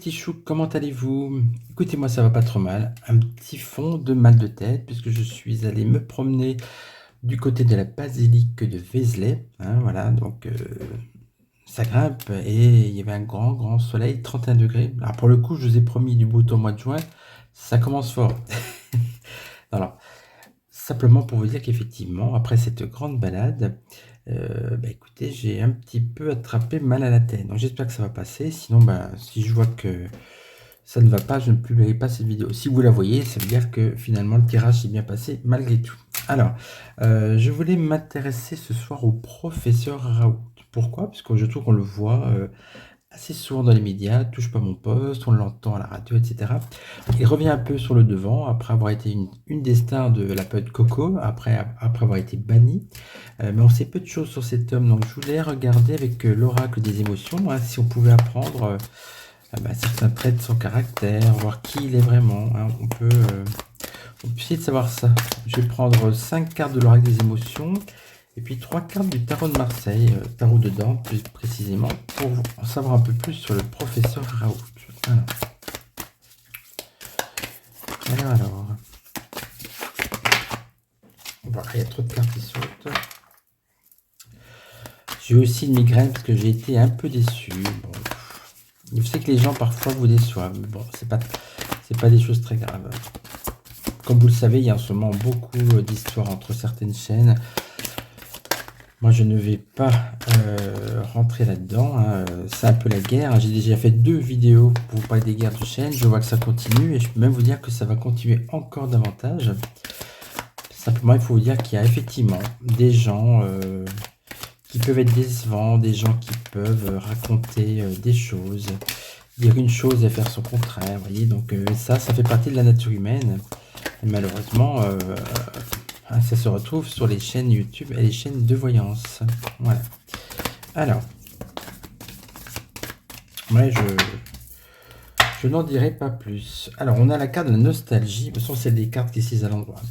petits choux, comment allez-vous? Écoutez, moi ça va pas trop mal. Un petit fond de mal de tête puisque je suis allé me promener du côté de la basilique de Vézelay, hein, voilà, donc ça grimpe et il y avait un grand soleil, 31 degrés. Alors pour le coup, je vous ai promis du beau temps au mois de juin, ça commence fort. Alors, simplement pour vous dire qu'effectivement, après cette grande balade, bah, écoutez, j'ai un petit peu attrapé mal à la tête. Donc j'espère que ça va passer. Sinon, bah, si je vois que ça ne va pas, je ne publierai pas cette vidéo. Si vous la voyez, ça veut dire que finalement le tirage s'est bien passé malgré tout. Alors, je voulais m'intéresser ce soir au professeur Raoult. Pourquoi? Parce que je trouve qu'on le voit assez souvent dans les médias, touche pas mon poste, on l'entend à la radio, etc. Il revient un peu sur le devant après avoir été une des stars de la période Coco, après avoir été banni. Mais on sait peu de choses sur cet homme, donc je voulais regarder avec l'oracle des émotions, hein, si on pouvait apprendre certains traits de son caractère, voir qui il est vraiment, hein. On peut essayer de savoir ça. Je vais prendre 5 cartes de l'oracle des émotions et puis 3 cartes du tarot de Marseille, tarot de Dante plus précisément, pour en savoir un peu plus sur le professeur Raoult. Alors, alors. Voilà, il y a trop de cartes qui sautent. J'ai aussi une migraine parce que j'ai été un peu déçu. Bon, je sais que les gens parfois vous déçoivent, mais bon, c'est pas des choses très graves. Comme vous le savez, il y a en ce moment beaucoup d'histoires entre certaines chaînes. Moi, je ne vais pas rentrer là-dedans, hein. C'est un peu la guerre, hein. J'ai déjà fait 2 vidéos pour vous parler des guerres de chaînes. Je vois que ça continue et je peux même vous dire que ça va continuer encore davantage. Simplement, il faut vous dire qu'il y a effectivement des gens qui peuvent être décevants, des gens qui peuvent raconter des choses, dire une chose et faire son contraire, vous voyez. Donc ça fait partie de la nature humaine. Et malheureusement, ça se retrouve sur les chaînes YouTube et les chaînes de voyance. Voilà. Alors, ouais, je n'en dirai pas plus. Alors, on a la carte de la nostalgie. De toute façon, c'est des cartes qui sont à l'endroit.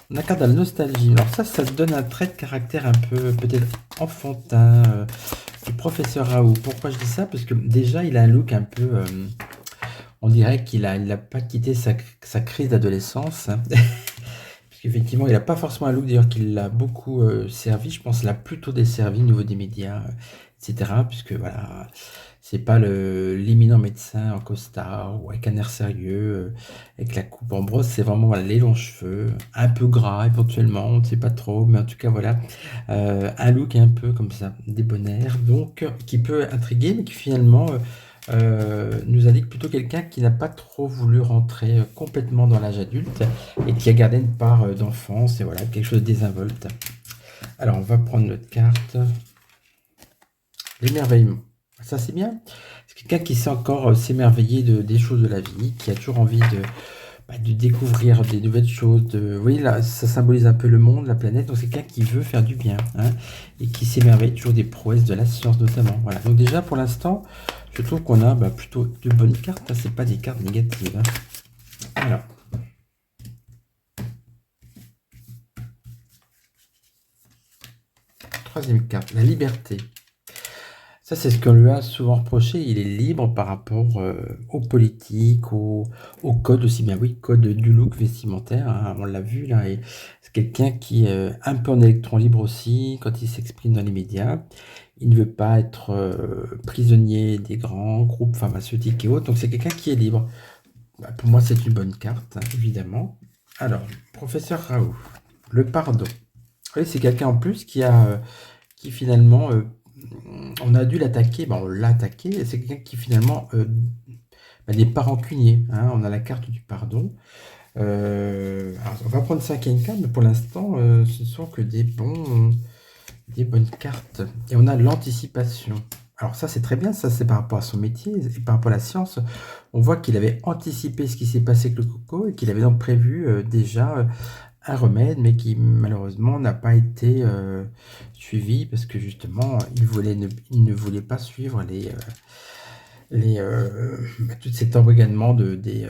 On a la carte de la nostalgie. Alors ça donne un trait de caractère un peu, peut-être enfantin, du professeur Raoult. Pourquoi je dis ça? Parce que déjà, il a un look un peu... on dirait qu'il n'a pas quitté sa crise d'adolescence, hein. Puisqu'effectivement, il n'a pas forcément un look, d'ailleurs, qui l'a beaucoup servi. Je pense qu'il l'a plutôt desservi au niveau des médias, etc. Puisque, voilà, c'est pas l'éminent médecin en costard ou avec un air sérieux, avec la coupe en brosse. C'est vraiment, voilà, les longs cheveux, un peu gras éventuellement, on ne sait pas trop. Mais en tout cas, voilà, un look un peu comme ça, débonnaire. Donc, qui peut intriguer, mais qui finalement... nous indique plutôt quelqu'un qui n'a pas trop voulu rentrer complètement dans l'âge adulte et qui a gardé une part d'enfance et voilà, quelque chose de désinvolte. Alors, on va prendre notre carte. L'émerveillement. Ça, c'est bien. C'est quelqu'un qui sait encore s'émerveiller des choses de la vie, qui a toujours envie de découvrir des nouvelles choses. Vous voyez, là, ça symbolise un peu le monde, la planète. Donc, c'est quelqu'un qui veut faire du bien, hein, et qui s'émerveille toujours des prouesses de la science, notamment. Voilà. Donc, déjà, pour l'instant, je trouve qu'on a plutôt de bonnes cartes. Hein, c'est pas des cartes négatives, hein. Alors. Troisième carte, la liberté. Ça, c'est ce qu'on lui a souvent reproché. Il est libre par rapport aux politiques, au code aussi. Bien oui, code du look vestimentaire, hein, on l'a vu là. Et c'est quelqu'un qui est un peu en électron libre aussi quand il s'exprime dans les médias. Il ne veut pas être prisonnier des grands groupes pharmaceutiques et autres. Donc c'est quelqu'un qui est libre. Bah, pour moi, c'est une bonne carte, hein, évidemment. Alors, professeur Raoult, le pardon. Vous voyez, c'est quelqu'un en plus qui finalement, on a dû l'attaquer, on l'a attaqué, et c'est quelqu'un qui finalement n'est pas rancunier, hein. On a la carte du pardon. Alors, on va prendre 5e carte, mais pour l'instant, ce ne sont que des bonnes cartes. Et on a l'anticipation. Alors ça, c'est très bien, ça c'est par rapport à son métier et par rapport à la science. On voit qu'il avait anticipé ce qui s'est passé avec le coco et qu'il avait donc prévu déjà un remède, mais qui malheureusement n'a pas été suivi parce que justement, il ne voulait pas suivre tout cet embrigadement des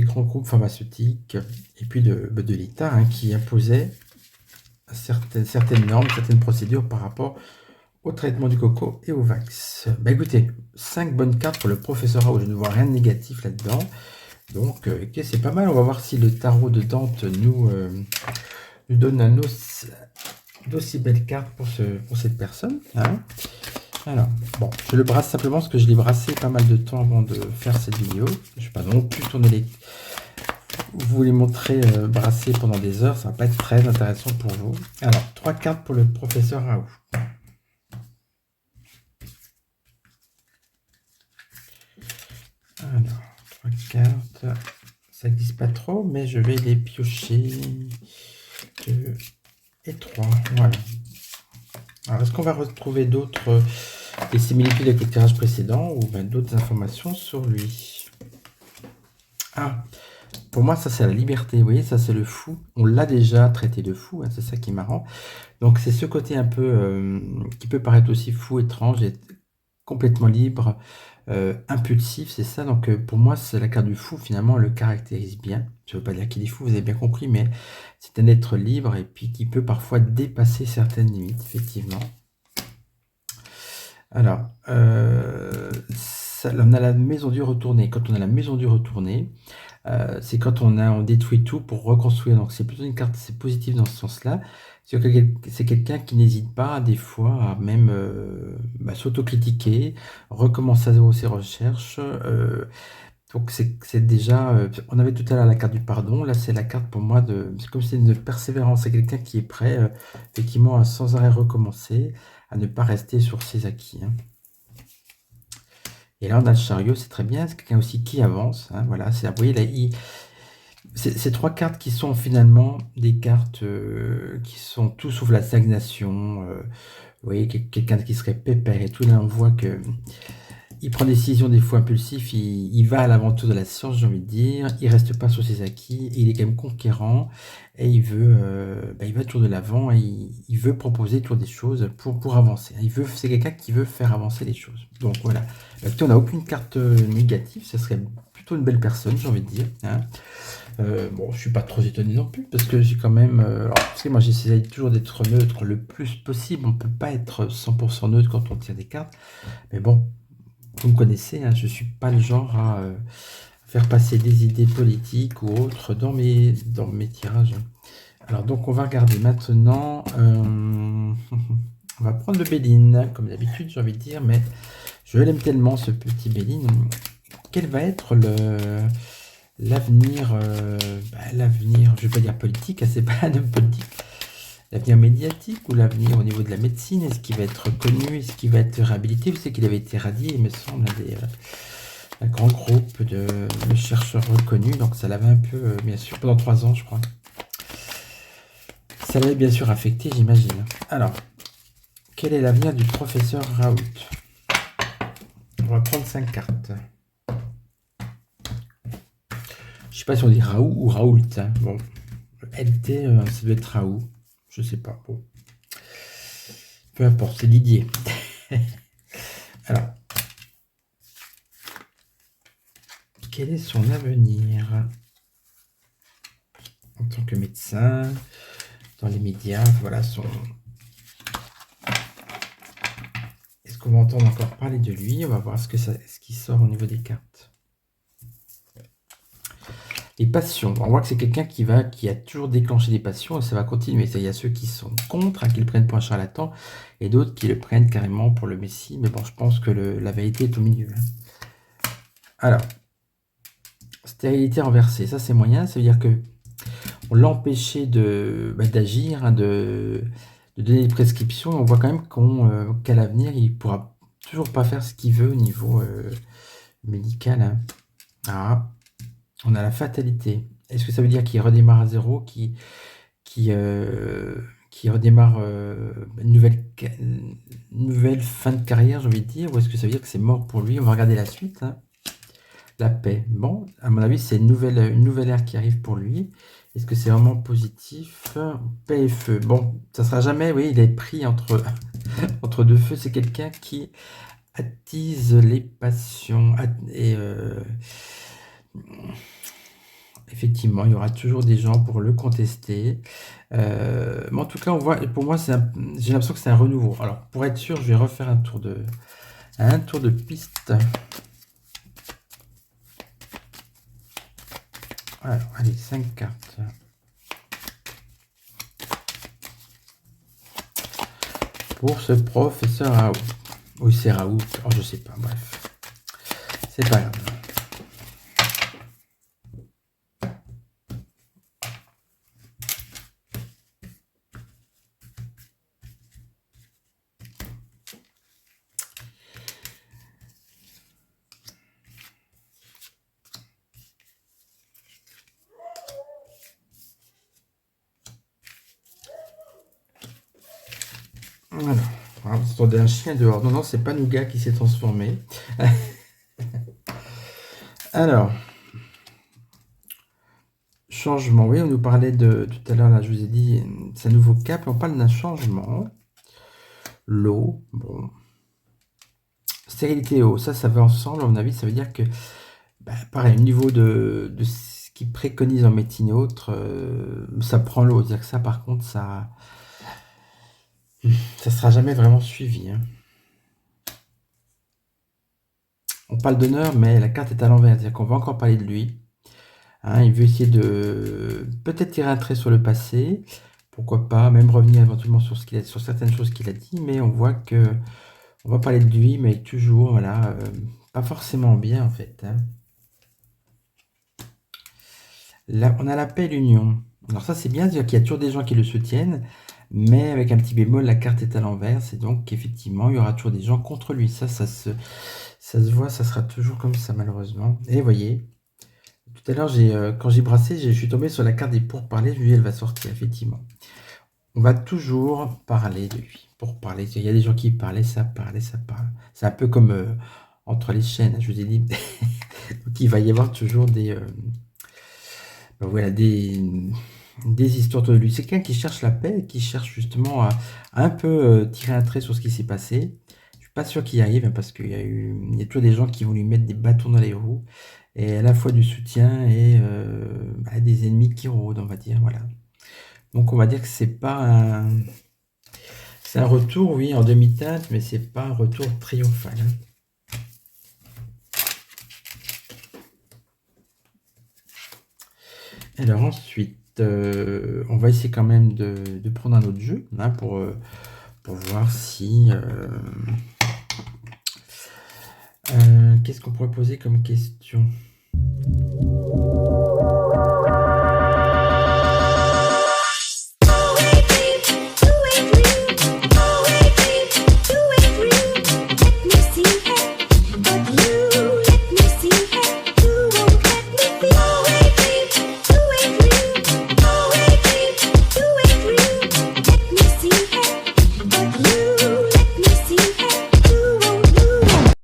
grands groupes pharmaceutiques et puis de l'État, hein, qui imposait certaines normes, certaines procédures par rapport au traitement du coco et au wax. Bah écoutez, 5 bonnes cartes pour le professeur Raoult. Je ne vois rien de négatif là-dedans. Donc, ok, c'est pas mal. On va voir si le tarot de Dante nous donne d'aussi belles cartes pour cette personne. Hein. Alors, bon, je le brasse simplement parce que je l'ai brassé pas mal de temps avant de faire cette vidéo. Je ne vais pas non plus tourner vous les montrer brasser pendant des heures. Ça va pas être très intéressant pour vous. Alors, 3 cartes pour le professeur Raoult. Alors, 3 cartes. Ça glisse pas trop, mais je vais les piocher. 2 et 3. Voilà. Alors, est-ce qu'on va retrouver d'autres des similitudes avec le tirage précédent ou ben, d'autres informations sur lui? Ah, pour moi, ça c'est la liberté. Vous voyez, ça c'est le fou. On l'a déjà traité de fou, hein, c'est ça qui est marrant. Donc, c'est ce côté un peu qui peut paraître aussi fou, étrange, et complètement libre, impulsif, c'est ça. Donc, pour moi, c'est la carte du fou, finalement, le caractérise bien. Je ne veux pas dire qu'il est fou, vous avez bien compris, mais c'est un être libre et puis qui peut parfois dépasser certaines limites, effectivement. Alors, on a la maison du retourné. Quand on a la maison du retourné, c'est quand on détruit tout pour reconstruire. Donc, c'est plutôt une carte c'est positive dans ce sens-là. C'est quelqu'un qui n'hésite pas, des fois, à même s'autocritiquer, recommencer à zéro ses recherches. Donc, c'est déjà. On avait tout à l'heure la carte du pardon. Là, c'est la carte pour moi de. C'est comme si c'était une persévérance. C'est quelqu'un qui est prêt, effectivement, à sans arrêt recommencer, à ne pas rester sur ses acquis. Hein. Et là, on a le chariot, c'est très bien. C'est quelqu'un aussi qui avance. Hein, voilà, vous voyez, là, ces 3 cartes qui sont finalement des cartes qui sont tout sauf la stagnation. Vous voyez, quelqu'un qui serait pépère et tout. Là, on voit que il prend des décisions des fois impulsives. Il va à l'aventure de la science, j'ai envie de dire. Il reste pas sur ses acquis. Il est quand même conquérant. Et il va toujours de l'avant. Et il veut proposer toujours des choses pour avancer. C'est quelqu'un qui veut faire avancer les choses. Donc voilà. Écoutez, on n'a aucune carte négative. Ce serait plutôt une belle personne, j'ai envie de dire. Hein. Bon, je suis pas trop étonné non plus, parce que j'ai quand même... alors, tu sais, moi, j'essaie toujours d'être neutre le plus possible. On peut pas être 100% neutre quand on tire des cartes. Mais bon, vous me connaissez, hein, je suis pas le genre à faire passer des idées politiques ou autres dans mes tirages. Alors, donc, on va regarder maintenant... on va prendre le Béline, comme d'habitude, j'ai envie de dire, mais je l'aime tellement, ce petit Béline. Quel va être l'avenir, l'avenir, je ne vais pas dire politique, hein, c'est pas un homme politique, l'avenir médiatique ou l'avenir au niveau de la médecine, est-ce qu'il va être reconnu, est-ce qu'il va être réhabilité? Vous savez qu'il avait été radié, il me semble, un grand groupe de chercheurs reconnus, donc ça l'avait un peu, bien sûr, pendant 3 ans, je crois. Ça l'avait bien sûr affecté, j'imagine. Alors, quel est l'avenir du professeur Raoult? On va prendre 5 cartes. Je sais pas si on dit Raoult ou Raoult. Hein. Bon, LT, ça doit être Raoult. Je sais pas. Bon. Peu importe, c'est Didier. Alors, quel est son avenir en tant que médecin, dans les médias? Voilà son... Est-ce qu'on va entendre encore parler de lui? On va voir ce qui sort au niveau des cartes. Les passions. On voit que c'est quelqu'un qui a toujours déclenché des passions et ça va continuer. Il y a ceux qui sont contre, hein, qui le prennent pour un charlatan, et d'autres qui le prennent carrément pour le Messie. Mais bon, je pense que la vérité est au milieu. Hein. Alors, stérilité renversée, ça c'est moyen. Ça veut dire que on l'a empêché d'agir, hein, de donner des prescriptions. On voit quand même qu'à l'avenir, il pourra toujours pas faire ce qu'il veut au niveau médical. Hein. Ah. On a la fatalité. Est-ce que ça veut dire qu'il redémarre à zéro, qui redémarre une nouvelle fin de carrière, j'ai envie de dire, ou est-ce que ça veut dire que c'est mort pour lui? On va regarder la suite. Hein. La paix. Bon, à mon avis, c'est une nouvelle ère qui arrive pour lui. Est-ce que c'est vraiment positif? Paix et feu. Bon, ça sera jamais, oui, il est pris entre deux feux. C'est quelqu'un qui attise les passions et effectivement, il y aura toujours des gens pour le contester. Mais en tout cas, on voit, pour moi, j'ai l'impression que c'est un renouveau. Alors, pour être sûr, je vais refaire un tour de piste. Alors, allez, 5 cartes. Pour ce professeur Raoult. Oui, c'est Raoult. Oh, je sais pas, bref. C'est pas grave. Voilà. Ah, vous entendez un chien dehors. Non, non, c'est pas Nougat qui s'est transformé. Alors, changement. Oui, on nous parlait de tout à l'heure, là, je vous ai dit, c'est un nouveau cap. On parle d'un changement. L'eau, bon. Stérilité et eau, ça va ensemble. À mon avis, ça veut dire que, pareil, au niveau de ce qu'ils préconisent en médecine et autres, ça prend l'eau. C'est-à-dire que ça, par contre, ça sera jamais vraiment suivi, hein. On parle d'honneur, mais la carte est à l'envers. C'est-à-dire qu'on va encore parler de lui. Hein, il veut essayer de peut-être tirer un trait sur le passé. Pourquoi pas, même revenir éventuellement sur certaines choses qu'il a dit, mais on voit que on va parler de lui, mais toujours, voilà, pas forcément bien en fait, hein. Là, on a la paix et l'union. Alors ça, c'est bien, c'est-à-dire qu'il y a toujours des gens qui le soutiennent, mais avec un petit bémol, la carte est à l'envers. C'est donc qu'effectivement, il y aura toujours des gens contre lui. Ça se voit, ça sera toujours comme ça, malheureusement. Et vous voyez, tout à l'heure, quand j'ai brassé, je suis tombé sur la carte des pourparlers. Je me dis, elle va sortir, effectivement. On va toujours parler de lui. Pour parler, il y a des gens qui parlaient, ça parle. C'est un peu comme entre les chaînes, je vous ai dit. Donc, il va y avoir toujours voilà, des histoires autour de lui. C'est quelqu'un qui cherche la paix, qui cherche justement à un peu tirer un trait sur ce qui s'est passé. Je suis pas sûr qu'il y arrive, hein, parce qu'il y a toujours des gens qui vont lui mettre des bâtons dans les roues, et à la fois du soutien et des ennemis qui rôdent, on va dire, voilà. Donc on va dire que c'est un retour, oui, en demi-teinte, mais c'est pas un retour triomphal, hein. Alors ensuite, on va essayer quand même de prendre un autre jeu, hein, pour voir si... qu'est-ce qu'on pourrait poser comme question?